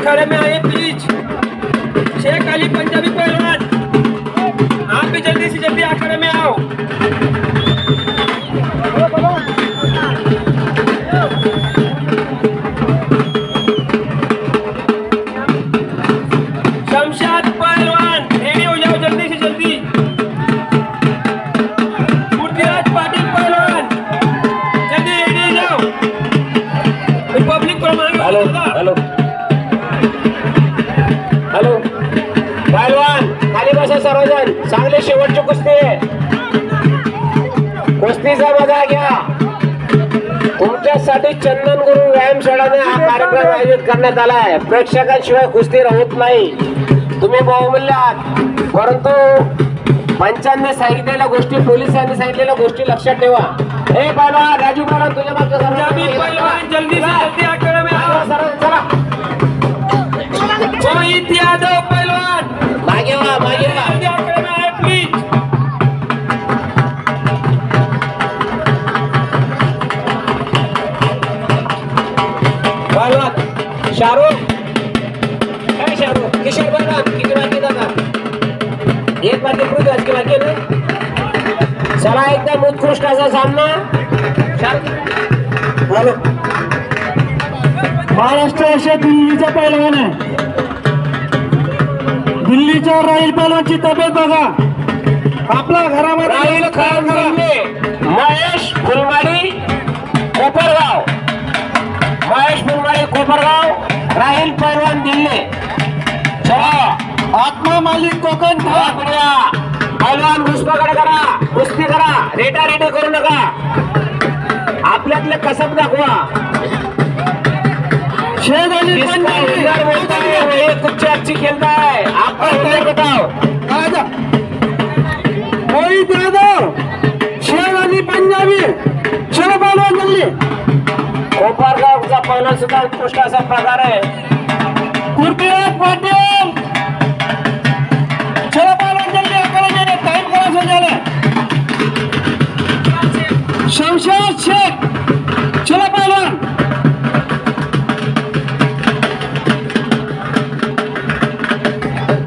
अखाड़े में आए प्लीज। शेख अली पंजाबी पहलवान, आप भी जल्दी से जल्दी अखाड़े में आओ। शमशाद पहलवान रेडी हो जाओ जल्दी से जल्दी। पृथ्वीराज पाटिल पहलवान जल्दी रेडी हो जाओ। पब्लिक को मांगे। हेलो हेलो हेलो पहलवान खाली बसा सर्वजण, चांगली शेवटची कुस्ती आहे, कुस्तीचा मजा घ्या। तुमच्यासाठी चंदनगुरु व्यायामशाळाने हा कार्यक्रम आयोजित करण्यात आला आहे। प्रेक्षकांशिवाय कुस्ती होत नाही। तुम्ही बहुमूल्य आहात, परंतु पंचांनी सांगितलेल्या गोष्टी, पोलिसांनी सांगितलेल्या गोष्टी लक्षात ठेवा। हे पहलवान राजू पहलवान तुझ्या मागच्या पहलवान जल्दी से जल्दी अखाड़े में आओ। चला मोहित यादव पहलवान मागे वा मागे वा। जल्दी अखाड़े में आए प्लीज। पहलवान शाहरुख, काय शाहरुख किशोर पहलवान किती बाकी दादा? एक बाकी पृथ्वीराज की बाकी ना। चला एकदम उत्कृष्ट असा सामना। हॅलो, महाराष्ट्र अशा दिल्लीचा पहलवान आहे। दिल्लीच्या राहील पहलवानची तब्येत बघा। आपल्या घरामध्ये राहील खान दिल्ली, महेश फुलमाडी कोपरगाव, महेश फुलमाडी कोपरगाव, राहील पहलवान दिल्ली। चला आत्मा मालिक कोकण पहलवान घुसपाकडे करा, कुस्ती करा, रेटा रेटे करू नका, आपल्यातले कसब दाखवा। शेख अली पंजाबी कुछ अच्छी खेलता है, आपको बताओ। मोहित यादव, शेख अली पंजाबी, चलो पहलवान जल्दी। कोपरगावचा पहिला सुद्धा उत्कृष्ट असा प्रकार आहे। पृथ्वीराज पाटील, चलो पहलवान जल्दी अखाड़े में, टाइम क्रॉस हो जाना। शमशाद शेख, चलो पहलवान।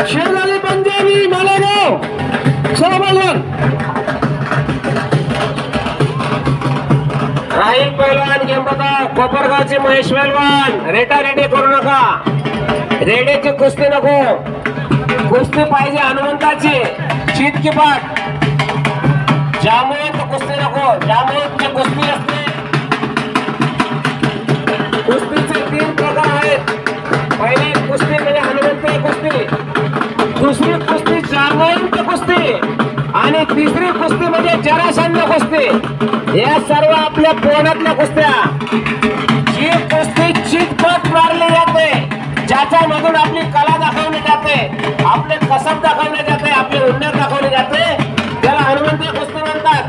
शेख अली पंजाबी मालेगांव, चलो पहलवान। राहील पहलवान गेम बताओ। कोपरगावचे महेश पहलवान, रेटा रेटे करू नका, रेडेची कुस्ती नको, कुस्ती पाहिजे हनुमंताची, शीत की पाठ। जामुन कुस्ती नको, जामुनची कुस्ती असते। कुस्तीचे 3 प्रकार आहेत। पहिली कुस्ती म्हणजे हनुमंत कुस्ती, दुसरी कुस्ती जामुन कुस्ती, आणि तिसरी कुस्ती म्हणजे जरासंध कुस्ती। या सर्व आपल्या पोटातल्या कुस्त्या। जी कुस्ती चितपट मारली जाते, ज्याच्यामधून आपली कला दाखवली जाते, आपले कसब दाखवले जाते, आपले हुन्नर दाखवले जाते, त्याला हनुमंत कुस्ती म्हणतात।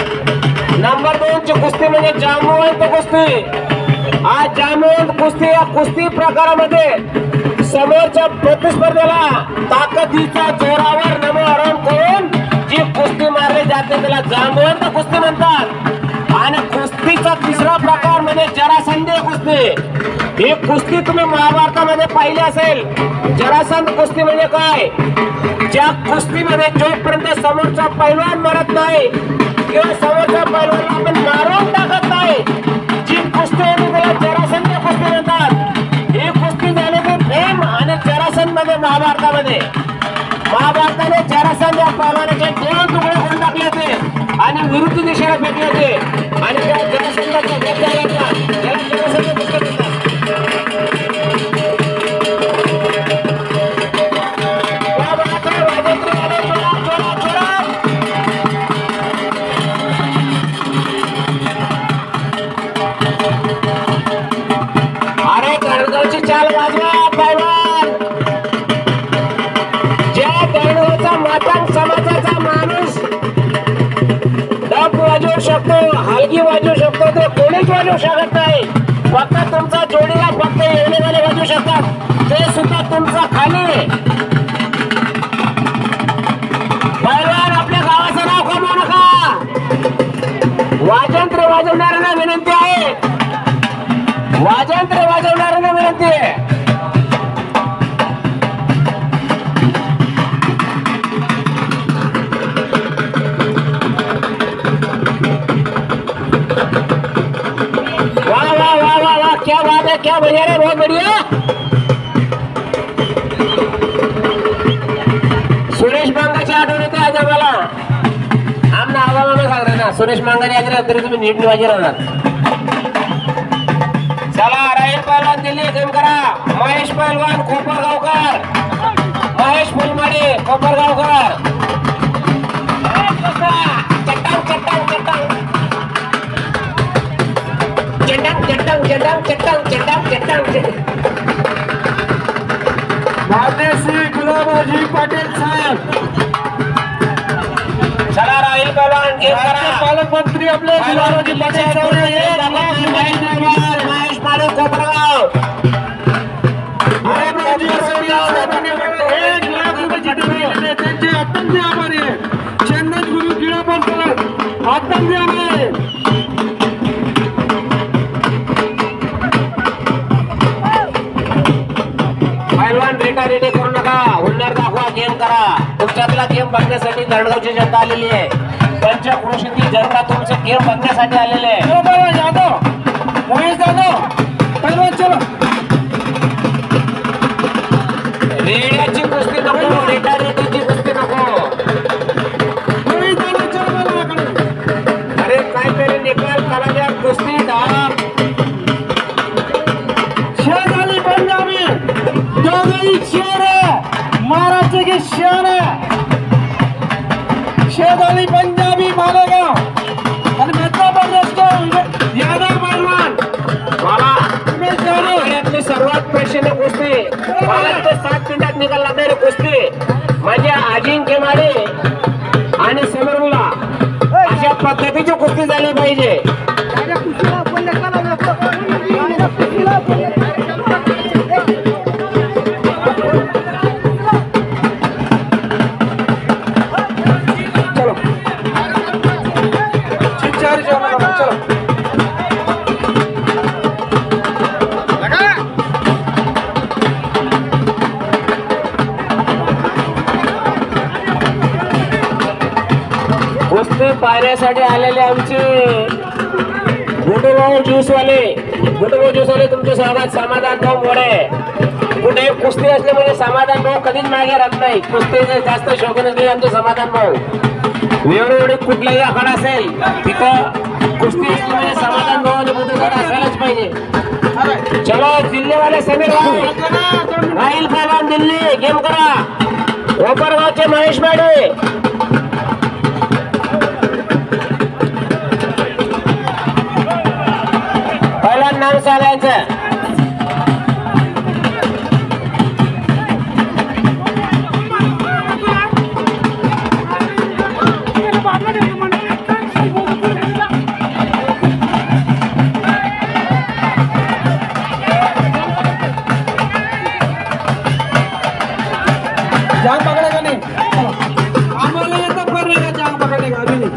नंबर 2 ची कुस्ती म्हणजे जांबुवंत कुस्ती। आज जांबुवंत कुस्ती या कुस्ती प्रकारामध्ये समोरच्या प्रतिस्पर्धेला ताकदीच्या जोरावर नमोहरण करून जी कुस्ती मारली जाते त्याला जांबुवंत कुस्ती म्हणतात। आणि कुस्तीचा तिसरा प्रकार म्हणजे जरासंधी कुस्ती। ही कुस्ती तुम्ही महाभारतामध्ये पाहिली असेल। जरासंध कुस्ती म्हणजे काय? ज्या कुस्तीमध्ये जोपर्यंत समोरचा पैलवान मरत नाही किंवा समोरच्या पैलवानला आपण मारून टाकत नाही, जी कुस्ती होती त्याला जरासंध कुस्ती म्हणतात। ही कुस्ती झाली की भीम आणि जरासंध मध्ये महाभारतामध्ये जरासंध या पैलवानाचे 2 तुकडे करून टाकले होते आणि विरुद्ध दिशेला फेकले होते, आणि त्या जरासंधाच्या त्याला जरासंध कुस्ती म्हणतात। अरे गणगौची चाल वाजवा पैलवान। ज्या गणगौचा मातंग समाजाचा माणूस डब वाजवू शकतो, हलगी वाजवू शकतो, ते कोणीच वाजवू शकत नाही। फक्त तुमचा जोडीला फक्त येणेवाले वाजवू शकतात, ते सुद्धा तुमचा खाली। पैलवान आपल्या गावाचं नाव कमवू नका। वाजंत्र वाजवणाऱ्यांना विनंती आहे, वाजंत्र वाजवणाऱ्यांना विनंती आहे। क्या बढ़िया रे, बहुत बढ़िया। सुरेश मांगाच्या आठवण येते आज आम्हाला. आमना आवाज सांगता ना, सुरेश मांगाने आज तरी तुम्ही नीट निवाजी राहणार. चला राहील पहलवान दिल्ली गेम करा. महेश पहलवान कोपरगावकर, महेश फुलमाडे कोपरगावकर. चट्टांग चट्टांग चट्टांग चट्टांग चट्टांग चट्टांग चट्टांग चट्टांग. मातेश्री गुलाबरावजी पाटील साहेब, चला राहील पहलवान गेम करा. पालकमंत्री आपले गुलाबरावजी पाटील साहेब, महेश माडे कोपरगाव. ₹1 लाख दिले, त्यांचे अत्यंत आभारी आहे. चंदन गुरु गिळापण अत्यंत आभारी आहे. पहलवान रेडी करू नका. हुन्नर दाखवा, गेम करा. तुमच्यातला गेम बघण्यासाठी दंडगावची जनता आलेली आहे. पंचक्रोशीतील जनता तुमचे गेम बघण्यासाठी आलेले आहे. चलो पहलवान यादव, महेश यादव, पहलवान चलो. रेड्याची कुस्ती नको, रेडीची कुस्ती नको. महेश यादव चलो पहलवान. अरे काहीतरी निकाल करा द्या. कुस्ती धावा. शेजारी पंजाबी दोघंही शेर आहे, महाराष्ट्र के शेर आहे. शेजारी पंजाबी मालेगाव आणि मध्य प्रदेश के यादव पहलवान. मला उमेश यादव. खेळातली सर्वात प्रेक्षणीय कुस्ती 5 ते 7 मिनिटात निकाल लागणारी कुस्ती म्हणजे अजिंक्य माडे आणि समीरुल्ला अशा पद्धतीची कुस्ती झाली पाहिजे. कुस्ती पाहण्यासाठी आलेले आमचे गुटुभाऊ ज्यूसवाले तुमचे स्वागत. समाधान भाऊ मोरे. कुठे कुस्ती असले म्हणजे समाधान भाऊ कधीच मागे राहत नाही. कुस्तीचे जास्त शौकीन असले आमचे समाधान भाऊ. वेळोवेळी कुठलाही आखाडा असेल तिथं कुस्ती असली म्हणजे समाधान भाऊ आणि गुटुभाऊ असायलाच पाहिजे. चलो दिल्लीवाले समीर भाऊ, राहील पहलवान दिल्ली गेम करा. कोपरगावचे महेश माडे. पहलवान नाम सांगायचं. जांग पकड़ेगा नहीं, आम्हाला येतं करने का जांग पकड़ेगा अभी नहीं.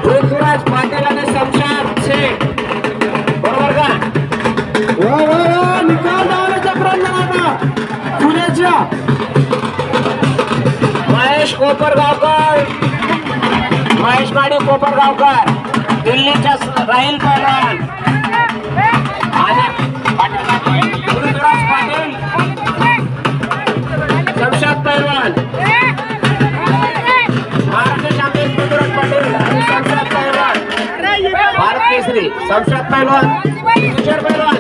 पृथ्वीराज पाटील आणि शमशाद शेख बरोबर का? वा निकाल लावण्याचा प्रयत्न आता पुण्याच्या महेश कोपरगावकर, महेश माडे कोपरगावकर, दिल्लीच्या राहील पहलवान आणि पृथ्वीराज पाटील शमशाद पहलवान. महाराष्ट्र चॅम्पियन पृथ्वीराज पाटील आणि शमशाद पहलवान. भारत केसरी शमशाद पहलवान, किशोर पहलवान.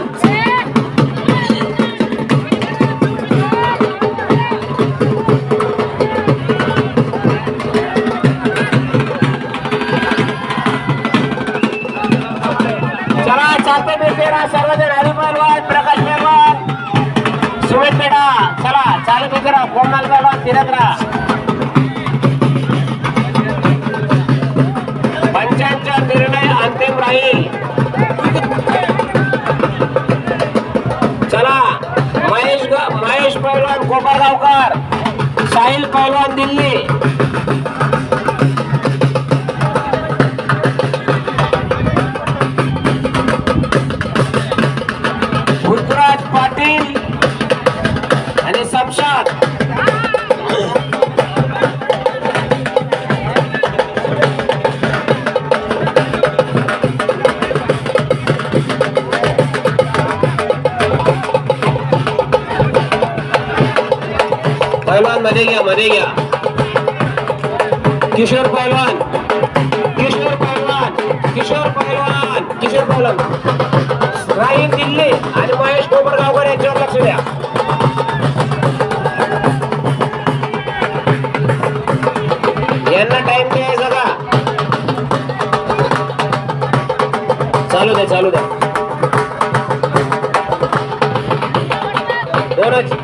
चला चालते बेफेरा सर्वजण. हरी पहलवान, प्रकाश पहलवान, सुमित पेडा. चला चालू बेफेरा. कोमल पहलवान फिरत राहा. पंचांचा निर्णय अंतिम राहील. चला महेश पहलवान कोपरगावकर, साहिल पहलवान दिल्ली. पृथ्वीराज पाटील आणि शमशाद. पहलवान मध्ये घ्या, मध्ये घ्या. किशोर पहलवान, किशोर पहलवान, किशोर पहलवान, किशोर पहलवान. राहील दिल्ली आणि महेश कोपरगावकर यांच्यावर लक्ष द्या. यांना टाइम द्यायचा का? चालू द्या, चालू द्या. दोनच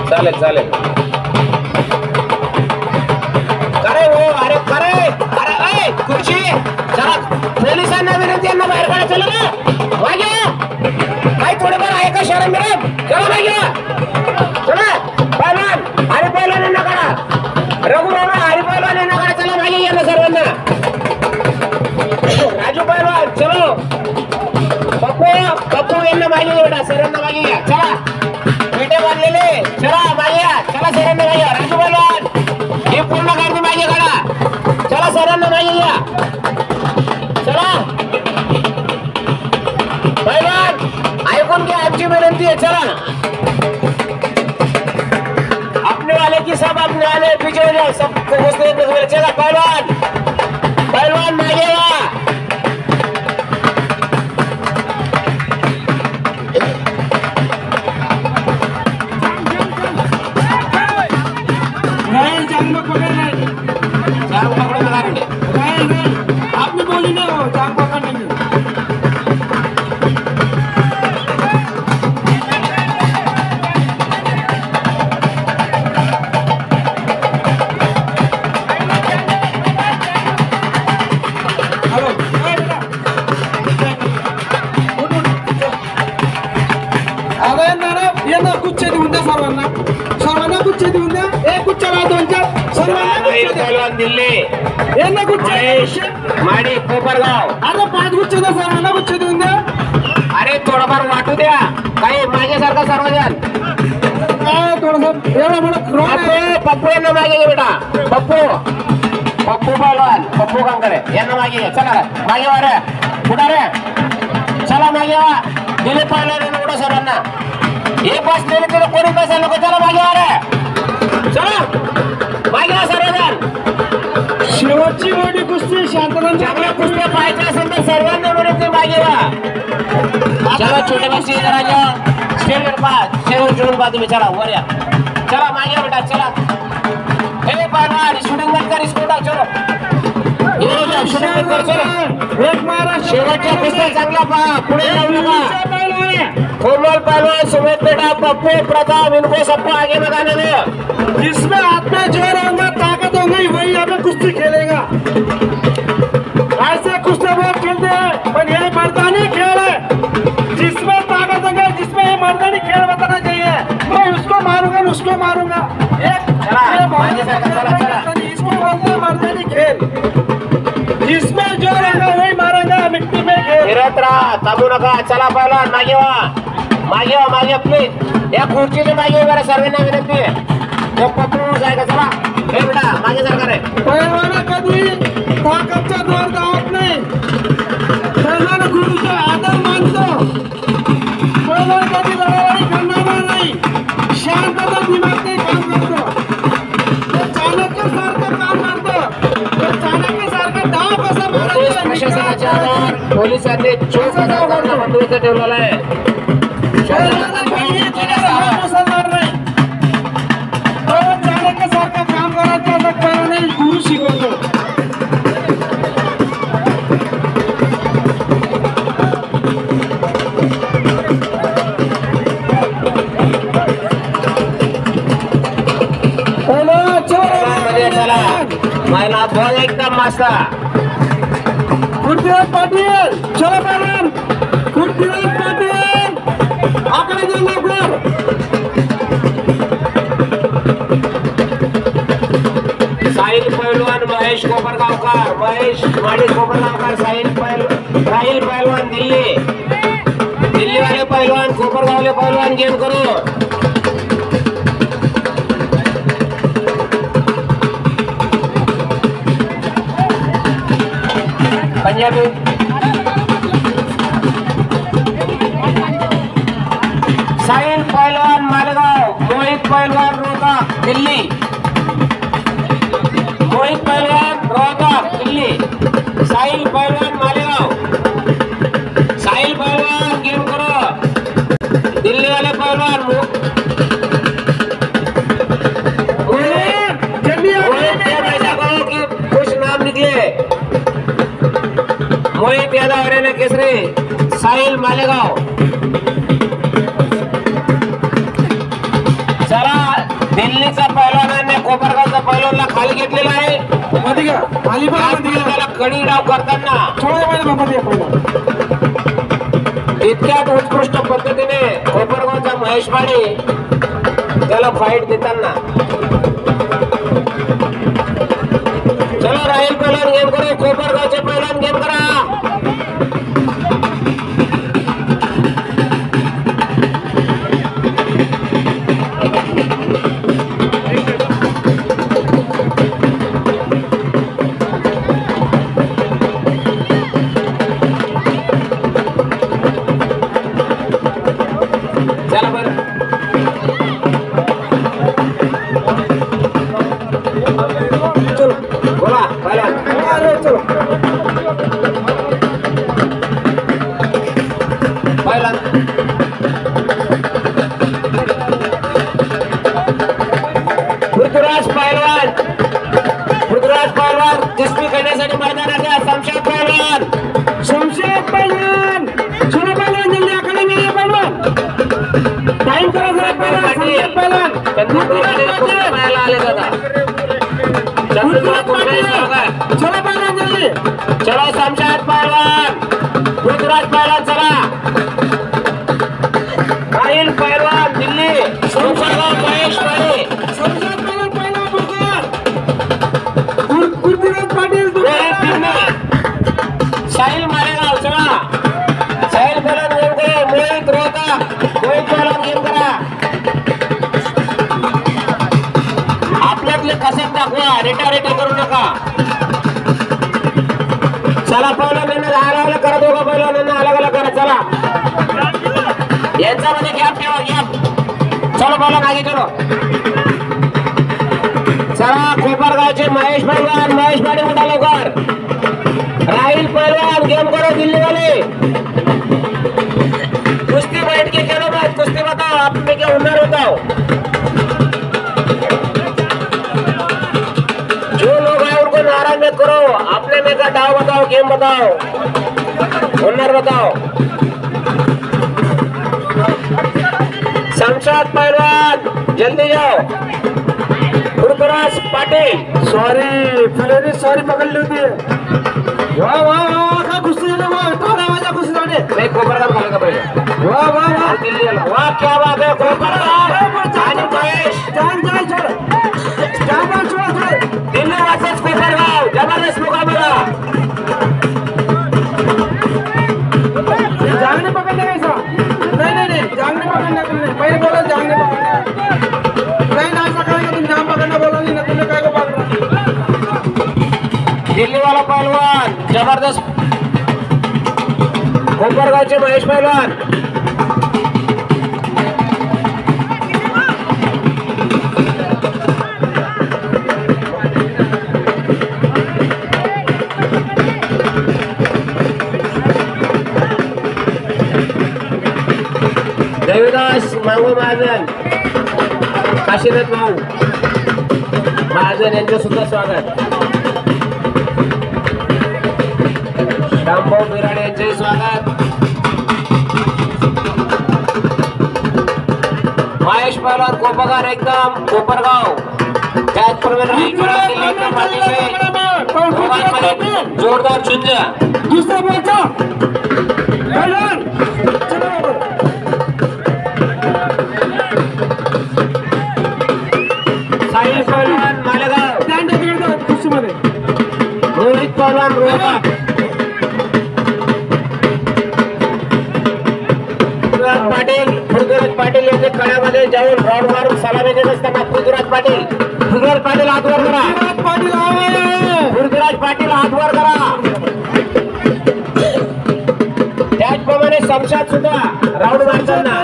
चालेल, चालेल. करे हो, अरे करे, अरे ऐ खुर्ची. चला पोलिसांना विनंती, यांना बाहेर काढा. चला ना मागे, काही थोडंफार आहे का शरम बिरम? चला मागे, चला. पहलवान हरी पहलवान यांना काढा. रघु बाबा हरी पहलवान यांना काढा. चला मागे यांना सर्वांना. राजू पहलवान चलो. पप्पू, पप्पू यांना मागे बेटा, सर्वांना मागे घ्या. चला पेटे बांधलेले, चला मागे या. चला सर्वांना मागे या. राजू पहलवान हे पूर्ण गर्दी मागे काढा. चला सर्वांना मागे या. चला पहलवान ऐकून घ्या, आमची विनंती आहे. चला अपने वाले की सब अपने वाले पीछे हो जाओ. सब चला पहलवान, पहलवान मागे या. जांग पकड़ नहीं, जांग पकड़ो लगा रहे. आपने बोली ना हो जांग पकड़ने की. हेलो अरे नाना यांना गुच्छ देऊन द्या. सर्वांना, सर्वांना गुच्छ देऊन द्या. एक गुच्छ राहा, दोन चार. सर्वांना गुच्छ द्या. पहलवान दिल्ली, यांना गुच्छ. महेश माडी कोपरगाव. अरे 5 गुच्छ द्या, सर्वांना गुच्छ देऊन द्या. अरे थोडंफार वाटू द्या. काही माझ्यासारखा सर्वजण. काय थोडंसं एवढा मोठा क्रॉस आहे. पप्पू, पप्पू यांना मागे घे बेटा. पप्पू, पप्पू पहलवान, पप्पू कांकडे यांना मागे घे. चला मागे वा रे, पुढे रे. चला मागे वा. दिलीप पहलवान यांना उडा सर्वांना. हे बसलेले तिथे कोणी बसायला नको. चला मागे वा रे. चला मागे वा सर्वजण. शेवटची मोठी कुस्ती शांततांच्या चांगल्या कुस्त्या पाहायच्या असेल तर सर्वांना विनंती मागे वा. चला छोटे बच्चे इधर आ जाओ. स्टेजवर पहा, स्टेजवर जोडून पहा तुम्ही. चला वर या. चला मागे या बेटा. चला हे पहलवान शूटिंग मत कर, इसको उठाओ. चलो ये शूटिंग मत कर. चलो एक महाराष्ट्र शेवटच्या कुस्त्या चांगला पहा. पुढे जाऊ नका. कोमल पहलवान, सुमित बेटा, पप्पू, प्रताप, इनको सबको आगे लगाने दो. जिसमें हाथ में जोर होगा, ताकत होगी, वही हमें कुश्ती खेलेगा. ऐसे कुश्ती बहुत खेलते हैं, पर ये मर्दानी खेल है. जिसमें ताकत होगा, जिसमें ये मर्दानी खेल बताना चाहिए. मैं उसको मारूंगा, उसको मारूंगा. इसको बोलते हैं मर्दानी खेल. जिसमें जोर होगा वही मारेगा. मिट्टी में खेल. फिरत राहा, थांबू नका. चला पहलवान मागे वा, मागे वा, मागे प्लीज. या खुर्चीच्या मागे बरं, सर्वांना विनंती आहे. तो पप्पू जायगा. चला हे बेटा मागे सरकार आहे. पहिलवान कधी ताकदचा जोर दावत नाही. पहिलवान गुरुचा आदर मानतो. पहिलवान कधी लढाई करणार नाही. शांतता दिमागने काम करतो. तो चाणक्यासारखं काम करतो. तो चाणक्यासारखं डाव कसा पोलीस प्रशासनाच्या अंगावर पोलिसांनी चोख बंदोबस्त ठेवलेला आहे. मुसलमान नाही. तो चाणक्यासारखं काम करायचं असं पहिल्याने गुरु शिकवतो. महिला बहुत एकदम मस्त. पृथ्वीराज पाटील, चला पहलवान. पृथ्वीराज पाटील आकडे दे लवकर. साहिल पहलवान महेश कोपरगावकर, महेश माडी कोपरगावकर, साहिल पहलवान दिल्ली, दिल्ली वाले पहलवान, कोपरगावले पहलवान गेम करो. पंजाबी साहिल पहलवान मालगाव साहिल मालेगाव. चला दिल्लीचा पैलवानाने कोपरगावचा पैलवानला खाली घेतलेला आहे. मध्ये घ्या खाली पण मध्ये घ्या. त्याला कडी डाव करताना थोडा वेळ मध्ये पहिला इतक्यात उत्कृष्ट पद्धतीने कोपरगावचा महेश माने त्याला फाईट देताना. चला राहील पैलवान गेम करू. कोपरगावचे पैलवान गेम करा. चला बरं चलो बोला पैलवान. अरे चलो पैलवान पृथ्वीराज पैलवान. पृथ्वीराज पैलवान कुस्ती करण्यासाठी मैदानात आहे. शमशेर पैलवान. शमशेर पहिलवान चलो पहिलवान जल्दी आकडे नाही पहिलवान टाइम करा जरा पहिलवान शमशेर पहिलवान पाहायला आले दादा. चलो पहिलवान जल्दी चलो शमशेर पैलवान. पृथ्वीराज पैलवान चला. राहील पैलवान दिल्ली. कोपरगाव महेश माने. शमशेर पहिलवान पहिला बुकर पृथ्वीराज पाटील रोहित भिन्ने. साहिल मालेगाव चला. साहिल पैलवान गेम करा. मोहित रोहता. मोहित पैलवान गेम करा. आपल्यातले कसब दाखवा. रेटारेटी करू नका. चला पैलवानांना अलग करा. दोघं पैलवानांना अलग अलग करा. चला यांच्यामध्ये गॅप ठेवा. गॅप चलो पैलवान आगे चलो. चला कोपरगावचे महेश पैलवान. महेश पाटील उठा लवकर. राहील पैलवान गेम करो. दिल्ली वाले कुश्ती बैठ के खेलो मत. कुश्ती बताओ आप में क्या हुनर बताओ. जो लोग हैं उनको नाराज मत करो. अपने में का डाव बताओ. गेम बताओ. हुनर बताओ. शमशेर पैलवान जल्दी जाओ. पृथ्वीराज पाटील. सॉरी फिर सॉरी पकड़ ली होती. वाह वाह वाह क्या कुश्ती है वाह थोड़ा वाला कुश्ती झाले. नहीं कोपरगाव खालेगा पहिले. वाह वाह वाह दिल्ली वाला. वाह क्या बात है. कोपरगाव आणि महेश. जान जान छोड़ जान छोड़ दिल्ली वर्सेस कोपरगाव जबरदस्त मुकाबला. जांगने पकड़ने कैसा नहीं जांगने पकड़ने नहीं. पहले बोला जांगने पकड़ने नहीं ना करेगा. तुम जान पकड़ना बोला नहीं ना. तुमने काय को पकड़ा. दिल्ली वाला पहलवान जबरदस्त. कोपरगावचे महेश पहलवान. देवीदास मांगू महाजन. काशीनाथ भाऊ महाजन यांचं सुद्धा स्वागत. रामभाऊ बिराडे यांचे स्वागत. महेश पहलवान कोपरगाव एकदम कोपरगाव. त्याचप्रमाणे राहील पहलवान दिल्ली एकदम अतिशय दोघांमध्ये जोरदार झुंज. दूसरा बच्चा पहलवान चलो साहिल पहलवान मालेगाव. स्टँड तिकडे कुस्ती मध्ये रोहित पहलवान रोहता. पृथ्वीराज पाटील यांचे कळ्यामध्ये जाऊन रॉड मारून सलामी देत असताना पृथ्वीराज पाटील हात वर करा. पाटील आवे पृथ्वीराज पाटील हात वर करा. त्याचप्रमाणे शमशाद सुद्धा राऊंड मारताना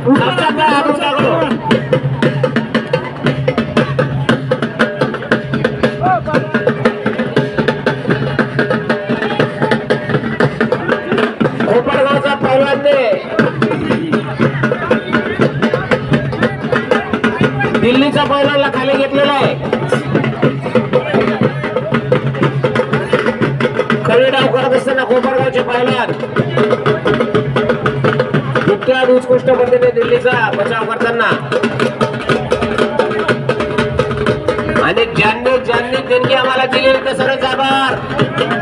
शमशादला हात उंचा करू. कोपरगावचा पैलवानने दिल्लीच्या पैलवानला खाली घेतलेला आहे. कमी डाव करत असताना कोपरगावचे पैलवान अत्यंत उत्कृष्ट पद्धतीने दिल्लीचा बचाव करताना आणि ज्यांनी देणगी आम्हाला दिली ते सर्वच आभार.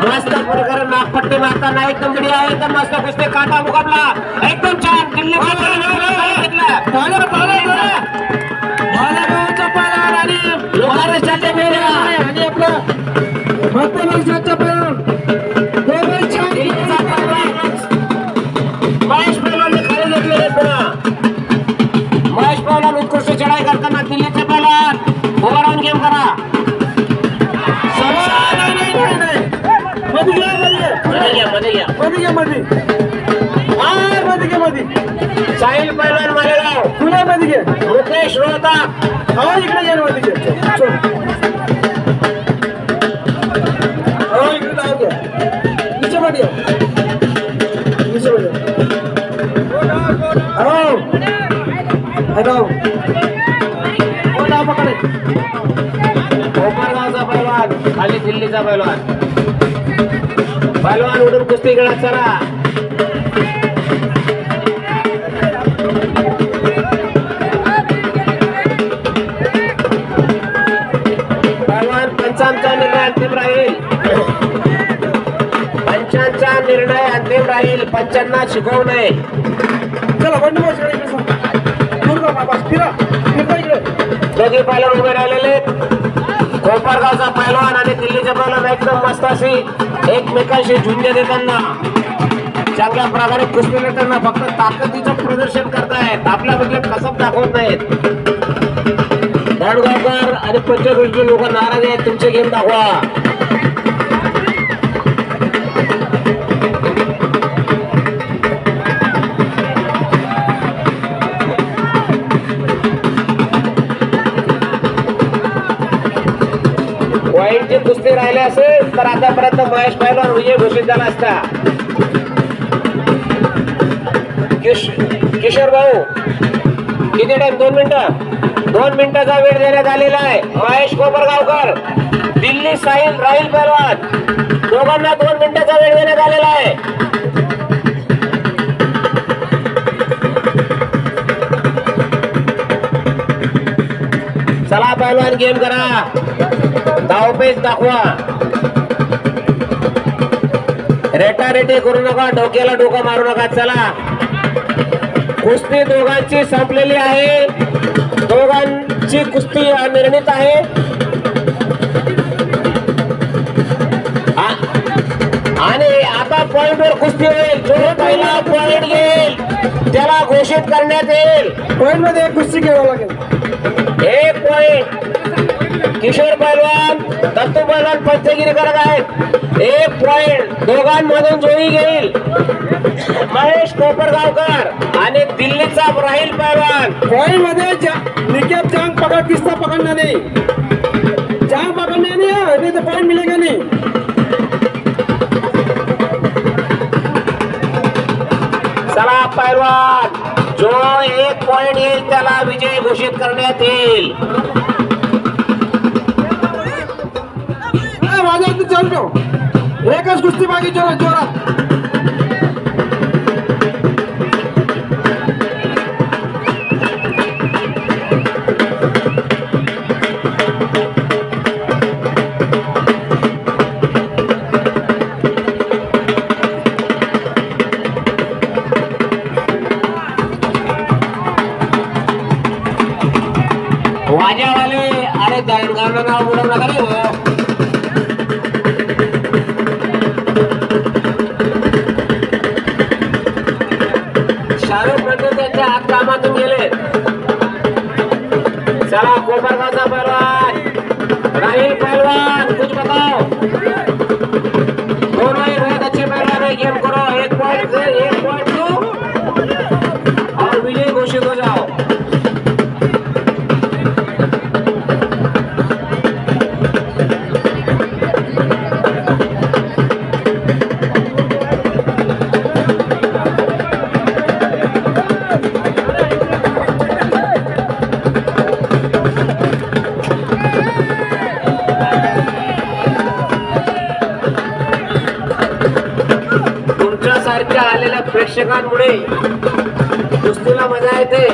मस्त प्रकारे नागपट्टी मारताना एक नंबरी आहे. एकदम मस्त कुस्ती काटा मुकाबला एकदम छान. दिल्ली भालेगावचा पैलवान आणि महाराष्ट्राच्या मेहरा आणि आपला मध्य महाराष्ट्राचा पैलवान दोघं छान दिल्लीचा पैलवान महेश पैलवानने खाली घेतलेले पुन्हा. महेश पैलवान उत्कृष्ट चढाई करताना दिल्लीचे पैलवान उभा राहून गेम करा. साहिल पैलवान मालेगाव पुण्यामध्ये घे मुकेश रोहता हो इकडे घे मध्ये घे हो इकडे जाऊ द्या नीचे मध्ये नीचे मध्ये हो हॅलो हो नाव पकडे कोपरगावचा पैलवान खाली दिल्लीचा पैलवान. पैलवान उडून कुस्ती खेळत चला. पैलवान पंचांचा निर्णय अंतिम राहील. पंचांचा निर्णय अंतिम राहील. पंचांना शिकवू नये. चला बंड बस इकडे दुर्गा बाबा फिरा फिरता इकडे दोघे पैलवान उभे राहिलेले. कोपरगावचा पैलवान आणि दिल्लीचा पैलवान एकदम मस्त अशी एकमेकांशी झुंज देताना चांगल्या प्रकारे कुस्ती देताना फक्त ताकदीचं प्रदर्शन करतायत. आपल्या बदले कसब दाखवत नाहीत. दांडगावकर आणि पंचकृष्ण लोक नाराज आहेत. तुमचे गेम दाखवा. वाईटची कुस्ती राहिले असेल तर आतापर्यंत महेश पैलवान विजय घोषित झाला असता. किशोर भाऊ किती टाइम 2 मिनिटं 2 मिनिटाचा वेळ देण्यात आलेला आहे. महेश कोपरगावकर दिल्ली साहिल राहील पैलवान दोघांना 2 मिनिटाचा वेळ देण्यात आलेला आहे. चला पैलवान गेम करा. धावपेच दाखवा. रेटारेटी करू नका. डोक्याला डोकं मारू नका. चला कुस्ती दोघांची संपलेली आहे. दोघांची कुस्ती निर्णित आहे. आणि आता पॉइंटवर कुस्ती होईल. जो पहिला पॉइंट घेईल त्याला घोषित करण्यात येईल. पॉइंट मध्ये एक कुस्ती घ्यावं लागेल. 1 पॉइंट किशोर पैलवान दत्तू पैलवान पंचगिरी करत आहेत. 1 पॉइंट दोघांमधून जोडी घेईल महेश कोपरगावकर आणि दिल्लीचा राहील पैलवान. पॉइंट मध्ये निकेत जांग पकड़ किसका पकड़ना नहीं. जांग पकड़ना नहीं तो पॉइंट मिलेगा नहीं. चला पैलवान जो 1 पॉइंट येईल त्याला विजय घोषित करण्यात येईल. वाजवत चालतो. एकच कुस्ती बाकी जोरात जोरात. वाजावाले अरे दंडगांना नाव बोलवू नका रे हो. शाहरुख मध्ये त्यांच्या हात कामातून गेले. चला कोपरगावचा पैलवान राहील पैलवान कुछ बताओ. दोनों ही बहुत अच्छे पैलवान है. गेम करो. 1 पॉइंट से 1 पॉइंट लो और विजय घोषित हो जाओ. प्रेक्षकांमुळे कुस्तीला मजा येते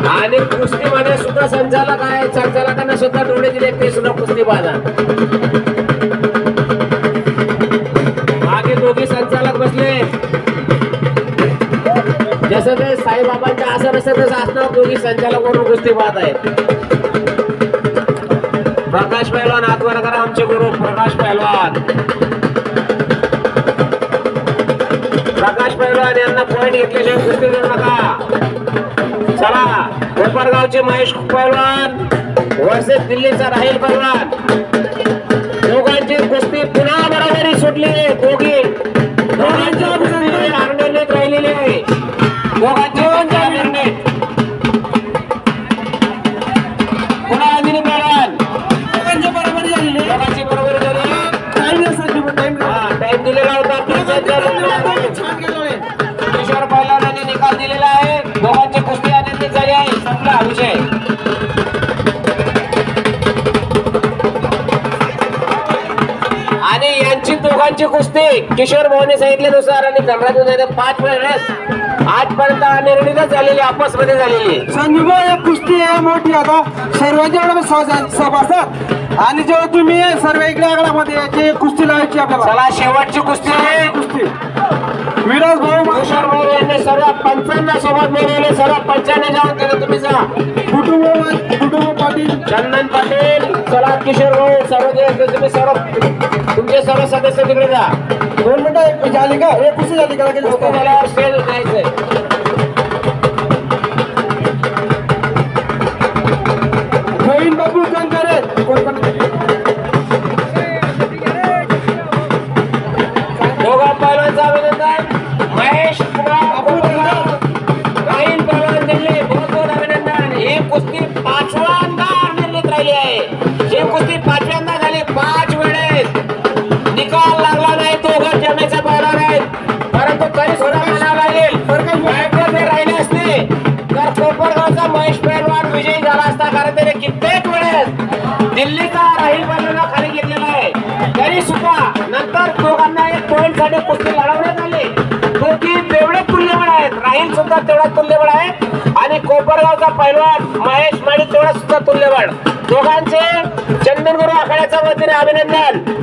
आणि कुस्तीमध्ये सुद्धा संचालक आहे, संचालकांना सुद्धा डोळे दिले ते सुद्धा कुस्ती पाहतात. मागे दोघी संचालक बसले, जसं ते साईबाबांच्या आसन असतं तसं असणार दोघी संचालक म्हणून कुस्ती पाहत आहेत. प्रकाश पहलवान हात वर करा, आमचे गुरु प्रकाश पहलवान. प्रकाश पहलवान यांना पॉइंट घेतल्याशिवाय कुस्ती देऊ नका. चला, कोपरगावचे महेश पहलवान वर्सेस दिल्लीचा राहील पहलवान, दोघांची कुस्ती पुन्हा बरोबरी सुटली. दोघांच्या निर्णय राहिलेले आहे. दोघांचे निर्णय पुन्हा अंजनी पहलवान बरोबरी झालेली आहे. दोघांची बरोबरी झाली. टाइम दिलेला होता. छान केलं. किशोर पहलवानांनी निकाल दिलेला आहे. दोघांची कुस्ती आनंदित झाली आहे. संपला विषय. आणि यांची दोघांची कुस्ती किशोर भाऊने सांगितल्यानुसार आणि धनराज 5 वेळेस आजपर्यंत निर्णय झालेली, आपसमध्ये झालेली. संजू भाऊ, एक कुस्ती आहे मोठी. आता सर्वांच्या एवढं सभासद आणि जेव्हा तुम्ही सर्व इकडे आगळामध्ये याची कुस्ती लावायची आपल्याला. चला, शेवटची कुस्ती आहे. कुस्ती विराज भाऊ, किशोर भाऊ यांनी सर्व 55 सोबत मिळवले. सर्व 95 जाऊन केलं. तुम्ही जा. कुटुंब पाटील, चंदन पाटील, चला किशोर भाऊ, सर्व जे तुम्ही सर्व तुमचे सर्व सदस्य तिकडे जा. 2 मिनिटं झाली का? एक कुस्ती झाली का? कुस्ती झाल्यावर स्टेज जायचंय. नवीन बाबू कंकरे दोघा पहलवानचं अभिनंदन. महेश राहील पहलवान दिल्ली, बहुत बहुत अभिनंदन. ही कुस्ती 5व्यांदा निर्णित राहिली आहे. ही कुस्ती 5व्यांदा झाली. 5 वेळेस निकाल लागला नाही. दोघं जमेचे पहलवान आहेत, परंतु तरी सुद्धा म्हणावं लागेल ते राहिले असते तर कोपरगावचा महेश पहलवान विजयी झाला असता. कारण त्याने कित्येक वेळेस दिल्लीचा राहील पहलवानला खाली घेतलेला आहे. तरी सुद्धा नंतर दोघांना एक पॉइंट साठी कुस्ती लढवण्यात आली. दोघी तेवढे तुल्यबळ आहेत. राहील सुद्धा तेवढा तुल्यबळ आहे आणि कोपरगावचा पहलवान महेश माळी तेवढा सुद्धा तुल्यबळ. दोघांचे चंदनगुरू आखाड्याच्या वतीने अभिनंदन.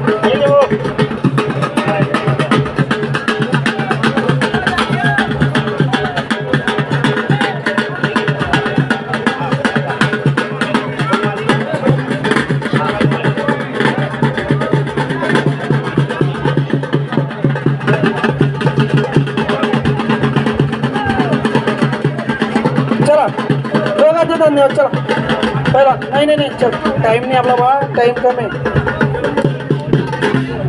चला, दोघांचे धन्यवाद. चला पहिला नाही चल, टाइम नाही आपला बा, टाइम कमी.